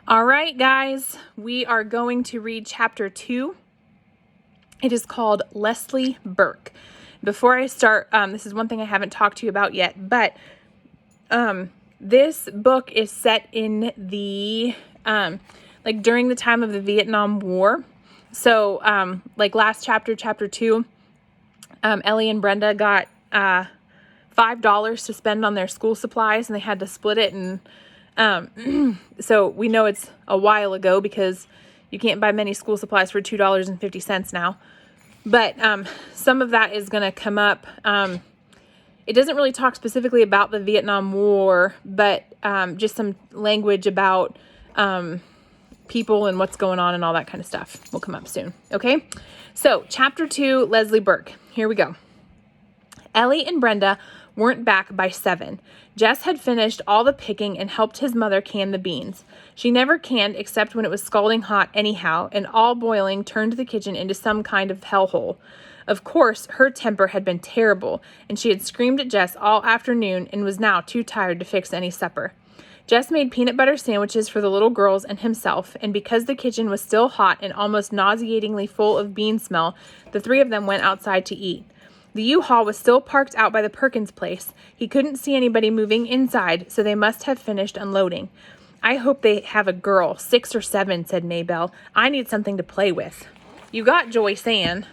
All right, guys, we are going to read chapter 2. It is called Leslie Burke. Before I start, this is one thing I haven't talked to you about yet, but this book is set in the, during the time of the Vietnam War. So, last chapter, chapter 2, Ellie and Brenda got $5 to spend on their school supplies, and they had to split it, and so we know it's a while ago because you can't buy many school supplies for $2.50 now. But some of that is going to come up. It doesn't really talk specifically about the Vietnam War, but just some language about people and what's going on and all that kind of stuff will come up soon. Okay? So, chapter 2, Leslie Burke. Here we go. Ellie and Brenda weren't back by 7. Jess had finished all the picking and helped his mother can the beans. She never canned except when it was scalding hot anyhow, and all boiling turned the kitchen into some kind of hellhole. Of course, her temper had been terrible, and she had screamed at Jess all afternoon and was now too tired to fix any supper. Jess made peanut butter sandwiches for the little girls and himself, and because the kitchen was still hot and almost nauseatingly full of bean smell, the three of them went outside to eat. The U-Haul was still parked out by the Perkins place. He couldn't see anybody moving inside, so they must have finished unloading. I hope they have a girl, 6 or 7, said Maybelle. I need something to play with. You got Joyce Ann.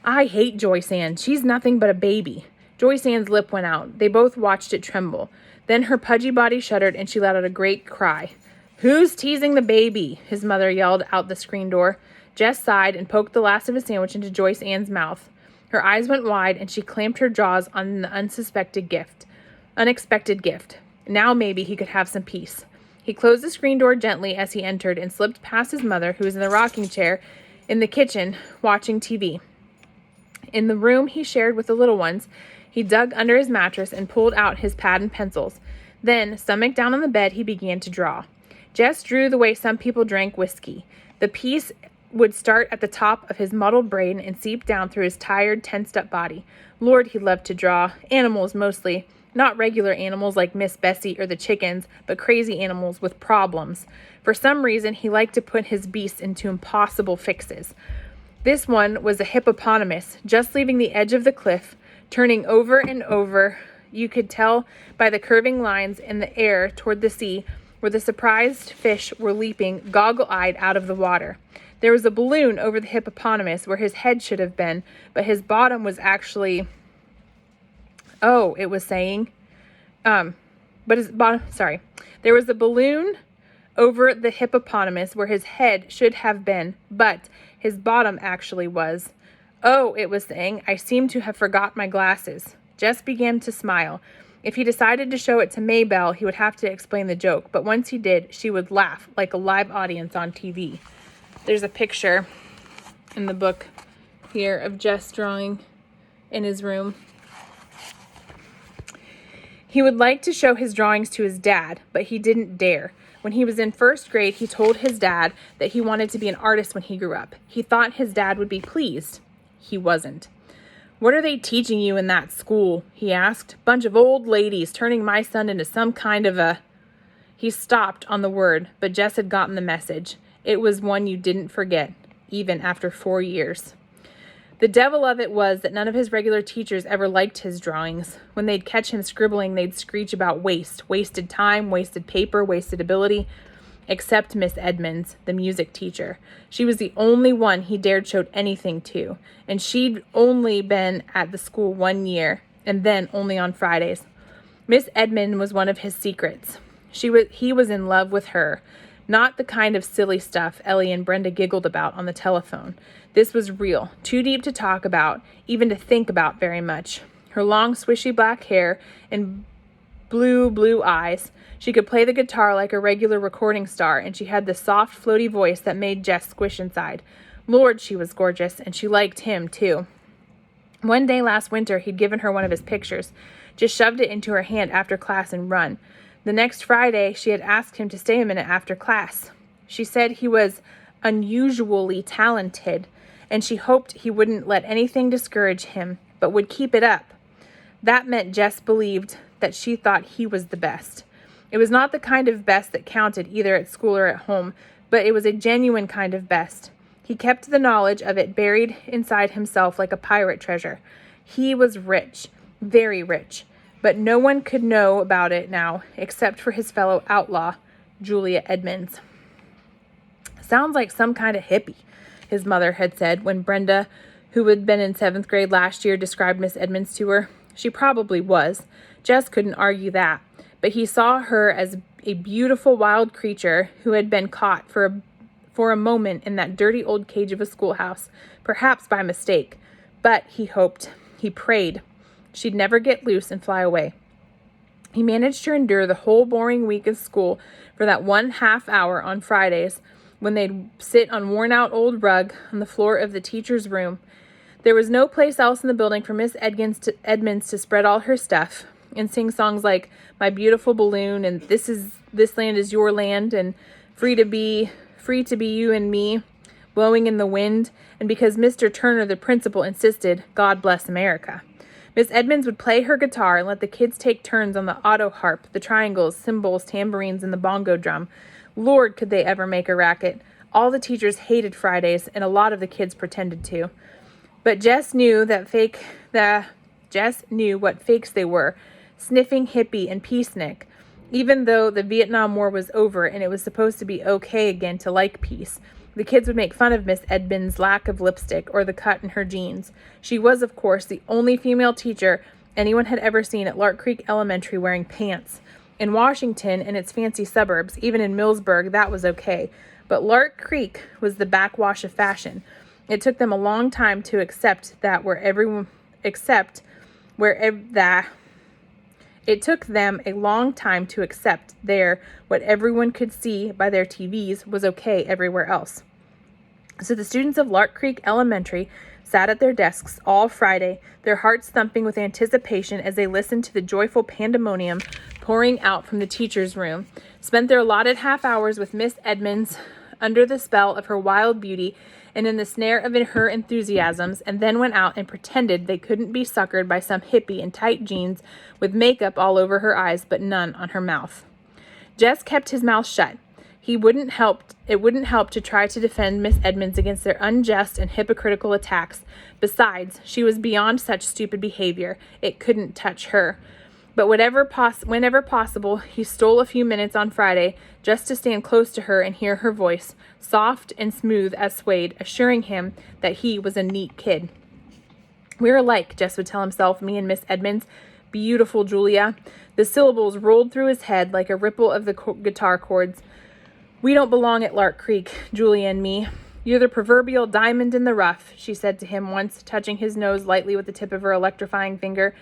I hate Joyce Ann. She's nothing but a baby. Joyce Ann's lip went out. They both watched it tremble. Then her pudgy body shuddered and she let out a great cry. Who's teasing the baby? His mother yelled out the screen door. Jess sighed and poked the last of his sandwich into Joyce Ann's mouth. Her eyes went wide and she clamped her jaws on the unexpected gift. Now maybe he could have some peace. He closed the screen door gently as he entered and slipped past his mother, who was in the rocking chair in the kitchen watching TV. In the room he shared with the little ones, he dug under his mattress and pulled out his pad and pencils. Then, stomach down on the bed, he began to draw. Jess drew the way some people drank whiskey. The piece would start at the top of his muddled brain and seep down through his tired, tensed-up body. Lord, he loved to draw. Animals, mostly. Not regular animals like Miss Bessie or the chickens, but crazy animals with problems. For some reason, he liked to put his beasts into impossible fixes. This one was a hippopotamus, just leaving the edge of the cliff, turning over and over. You could tell by the curving lines in the air toward the sea, where the surprised fish were leaping goggle-eyed out of the water. There was a balloon over the hippopotamus where his head should have been, but his bottom was actually... Oh, it was saying... There was a balloon over the hippopotamus where his head should have been, but his bottom actually was. Oh, it was saying, I seem to have forgot my glasses. Jess began to smile. If he decided to show it to Maybelle, he would have to explain the joke, but once he did, she would laugh like a live audience on TV. There's a picture in the book here of Jess drawing in his room. He would like to show his drawings to his dad, but he didn't dare. When he was in first grade, he told his dad that he wanted to be an artist when he grew up. He thought his dad would be pleased. He wasn't. What are they teaching you in that school? He asked. Bunch of old ladies turning my son into some kind of a... He stopped on the word, but Jess had gotten the message. It was one you didn't forget, even after 4 years. The devil of it was that none of his regular teachers ever liked his drawings. When they'd catch him scribbling, they'd screech about waste, wasted time, wasted paper, wasted ability, except Miss Edmonds, the music teacher. She was the only one he dared show anything to, and she'd only been at the school 1 year, and then only on Fridays. Miss Edmond was one of his secrets. He was in love with her. Not the kind of silly stuff Ellie and Brenda giggled about on the telephone. This was real, too deep to talk about, even to think about very much. Her long, swishy black hair and blue eyes. She could play the guitar like a regular recording star, and she had the soft, floaty voice that made Jess squish inside. Lord, she was gorgeous, and she liked him, too. One day last winter, he'd given her one of his pictures, just shoved it into her hand after class and run. The next Friday, she had asked him to stay a minute after class. She said he was unusually talented, and she hoped he wouldn't let anything discourage him, but would keep it up. That meant Jess believed that she thought he was the best. It was not the kind of best that counted either at school or at home, but it was a genuine kind of best. He kept the knowledge of it buried inside himself like a pirate treasure. He was rich, very rich, but no one could know about it now except for his fellow outlaw, Julia Edmonds. Sounds like some kind of hippie, his mother had said when Brenda, who had been in 7th grade last year, described Miss Edmonds to her. She probably was. Jess couldn't argue that, but he saw her as a beautiful wild creature who had been caught for a moment in that dirty old cage of a schoolhouse, perhaps by mistake. But he hoped, he prayed, she'd never get loose and fly away. He managed to endure the whole boring week of school for that 1/2 hour on Fridays when they'd sit on worn-out old rug on the floor of the teacher's room. There was no place else in the building for Miss Edmonds to spread all her stuff and sing songs like My Beautiful Balloon and This Land is Your Land and Free to Be You and Me, Blowing in the Wind, and because Mr. Turner, the principal, insisted, God Bless America. Miss Edmonds would play her guitar and let the kids take turns on the auto harp, the triangles, cymbals, tambourines, and the bongo drum. Lord, could they ever make a racket. All the teachers hated Fridays, and a lot of the kids pretended to. But Jess knew what fakes they were, sniffing hippie and peacenik, even though the Vietnam War was over and it was supposed to be okay again to like peace. The kids would make fun of Miss Edmonds' lack of lipstick or the cut in her jeans. She was, of course, the only female teacher anyone had ever seen at Lark Creek Elementary wearing pants. In Washington and its fancy suburbs, even in Millsburg, that was okay. But Lark Creek was the backwash of fashion. It took them a long time to accept that what everyone could see by their TVs was okay everywhere else. So the students of Lark Creek Elementary sat at their desks all Friday, their hearts thumping with anticipation as they listened to the joyful pandemonium pouring out from the teacher's room, spent their allotted half hours with Miss Edmonds under the spell of her wild beauty and in the snare of her enthusiasms, and then went out and pretended they couldn't be suckered by some hippie in tight jeans with makeup all over her eyes but none on her mouth. Jess kept his mouth shut. It wouldn't help to try to defend Miss Edmonds against their unjust and hypocritical attacks. Besides, she was beyond such stupid behavior. It couldn't touch her. But whenever possible, he stole a few minutes on Friday just to stand close to her and hear her voice, soft and smooth as suede, assuring him that he was a neat kid. We're alike, Jess would tell himself, me and Miss Edmonds. Beautiful Julia. The syllables rolled through his head like a ripple of the guitar chords. We don't belong at Lark Creek, Julia and me. You're the proverbial diamond in the rough, she said to him once, touching his nose lightly with the tip of her electrifying finger.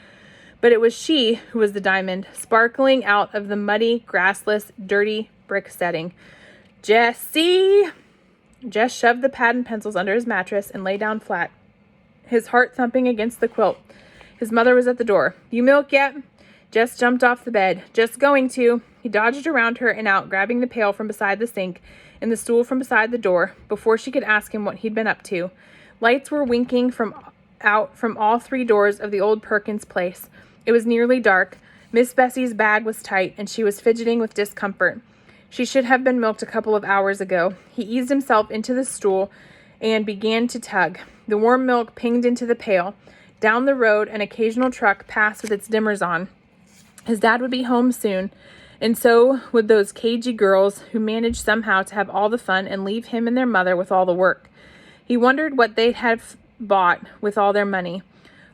But it was she who was the diamond, sparkling out of the muddy, grassless, dirty brick setting. Jessie! Jess shoved the pad and pencils under his mattress and lay down flat, his heart thumping against the quilt. His mother was at the door. You milk yet? Jess jumped off the bed. Just going to. He dodged around her and out, grabbing the pail from beside the sink and the stool from beside the door before she could ask him what he'd been up to. Lights were winking out from all 3 doors of the old Perkins place. It was nearly dark. Miss Bessie's bag was tight, and she was fidgeting with discomfort. She should have been milked a couple of hours ago. He eased himself into the stool and began to tug. The warm milk pinged into the pail. Down the road, an occasional truck passed with its dimmers on. His dad would be home soon, and so would those cagey girls who managed somehow to have all the fun and leave him and their mother with all the work. He wondered what they'd have bought with all their money.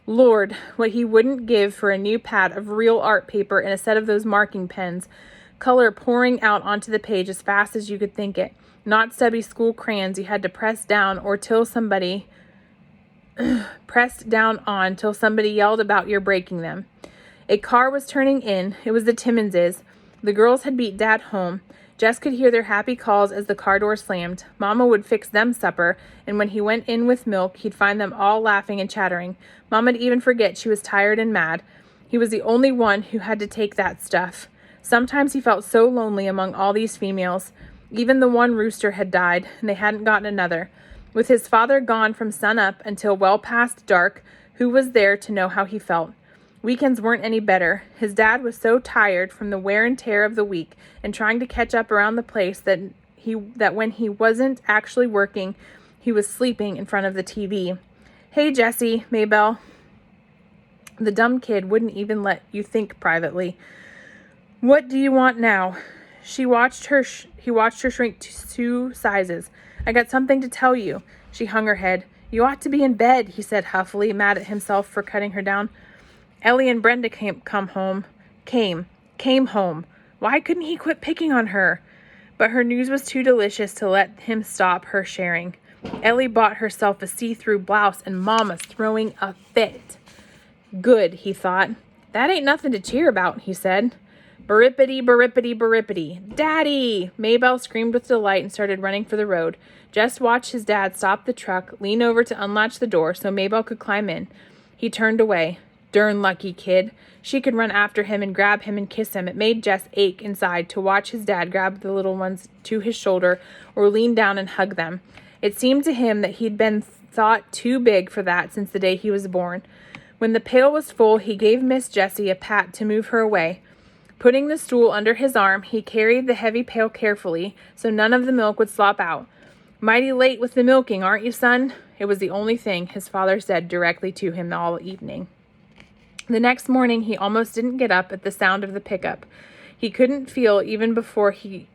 Lord, what he wouldn't give for a new pad of real art paper and a set of those marking pens, color pouring out onto the page as fast as you could think it, not stubby school crayons you had to press down on till somebody yelled about your breaking them. A car was turning in. It was the Timmonses. The girls had beat Dad home. Jess could hear their happy calls as the car door slammed. Mama would fix them supper, and when he went in with milk, he'd find them all laughing and chattering. Mama'd even forget she was tired and mad. He was the only one who had to take that stuff. Sometimes he felt so lonely among all these females. Even the one rooster had died, and they hadn't gotten another. With his father gone from sun up until well past dark, who was there to know how he felt? Weekends weren't any better. His dad was so tired from the wear and tear of the week and trying to catch up around the place that when he wasn't actually working, he was sleeping in front of the TV. "Hey, Jesse," Maybelle. The dumb kid wouldn't even let you think privately. "What do you want now?" He watched her shrink to 2 sizes. "I got something to tell you." She hung her head. "You ought to be in bed," he said huffily, mad at himself for cutting her down. Ellie and Brenda came home. Why couldn't he quit picking on her? But her news was too delicious to let him stop her sharing. Ellie bought herself a see-through blouse and Mama's throwing a fit. Good, he thought. That ain't nothing to cheer about, he said. Barippity, barippity, barippity. Daddy! Maybelle screamed with delight and started running for the road. Jess watched his dad stop the truck, lean over to unlatch the door so Maybelle could climb in. He turned away. Darn lucky kid. She could run after him and grab him and kiss him. It made Jess ache inside to watch his dad grab the little ones to his shoulder or lean down and hug them. It seemed to him that he'd been thought too big for that since the day he was born. When the pail was full, he gave Miss Jessie a pat to move her away. Putting the stool under his arm, he carried the heavy pail carefully so none of the milk would slop out. "Mighty late with the milking, aren't you, son?" It was the only thing his father said directly to him all evening. The next morning, he almost didn't get up at the sound of the pickup. He could feel even before he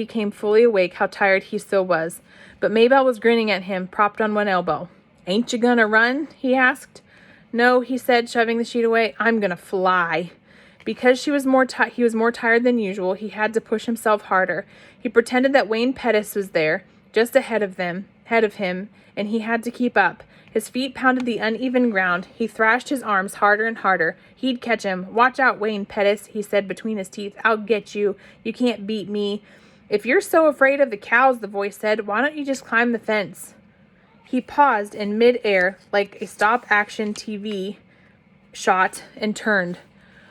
came fully awake how tired he still was. But Maybelle was grinning at him, propped on one elbow. "Ain't you gonna run?" he asked. "No," he said, shoving the sheet away. "I'm gonna fly." Because he was more tired than usual, he had to push himself harder. He pretended that Wayne Pettis was there, just ahead of him, and he had to keep up. His feet pounded the uneven ground. He thrashed his arms harder and harder. He'd catch him. "Watch out, Wayne Pettis," he said between his teeth. "I'll get you. You can't beat me." "If you're so afraid of the cows," the voice said, "why don't you just climb the fence?" He paused in mid-air like a stop-action TV shot and turned,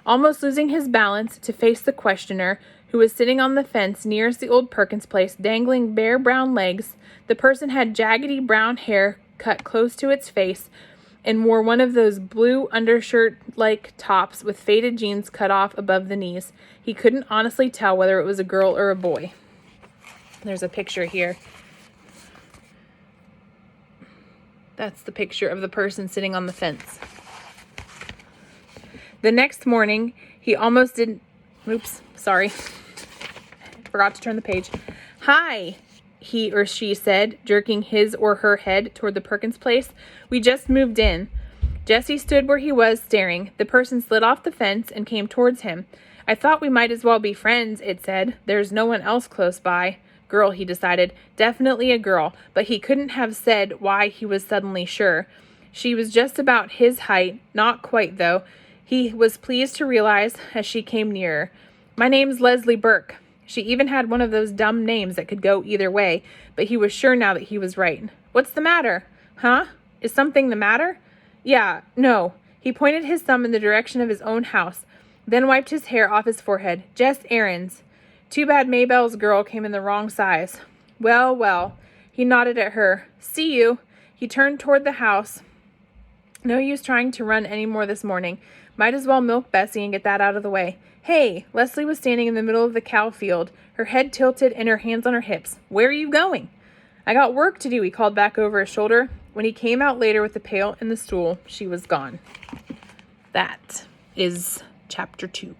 almost losing his balance to face the questioner, who was sitting on the fence nearest the old Perkins place, dangling bare brown legs. The person had jaggedy brown hair cut close to its face and wore one of those blue undershirt-like tops with faded jeans cut off above the knees. He couldn't honestly tell whether it was a girl or a boy. There's a picture here. That's the picture of the person sitting on the fence. The next morning, he almost didn't... Oops, sorry. Forgot to turn the page. "Hi," he or she said, jerking his or her head toward the Perkins place. "We just moved in." Jesse stood where he was, staring. The person slid off the fence and came towards him. "I thought we might as well be friends," it said. "There's no one else close by." Girl, he decided. Definitely a girl, but he couldn't have said why he was suddenly sure. She was just about his height, not quite, though. He was pleased to realize as she came nearer. "My name's Leslie Burke." She even had one of those dumb names that could go either way, but he was sure now that he was right. "What's the matter?" "Huh? Is something the matter?" "Yeah, no." He pointed his thumb in the direction of his own house, then wiped his hair off his forehead. "Just errands. Too bad Maybelle's girl came in the wrong size." Well, well. He nodded at her. "See you." He turned toward the house. No use trying to run any more this morning. Might as well milk Bessie and get that out of the way. "Hey," Leslie was standing in the middle of the cow field, her head tilted and her hands on her hips. "Where are you going?" "I got work to do," he called back over his shoulder. When he came out later with the pail and the stool, she was gone. That is chapter 2.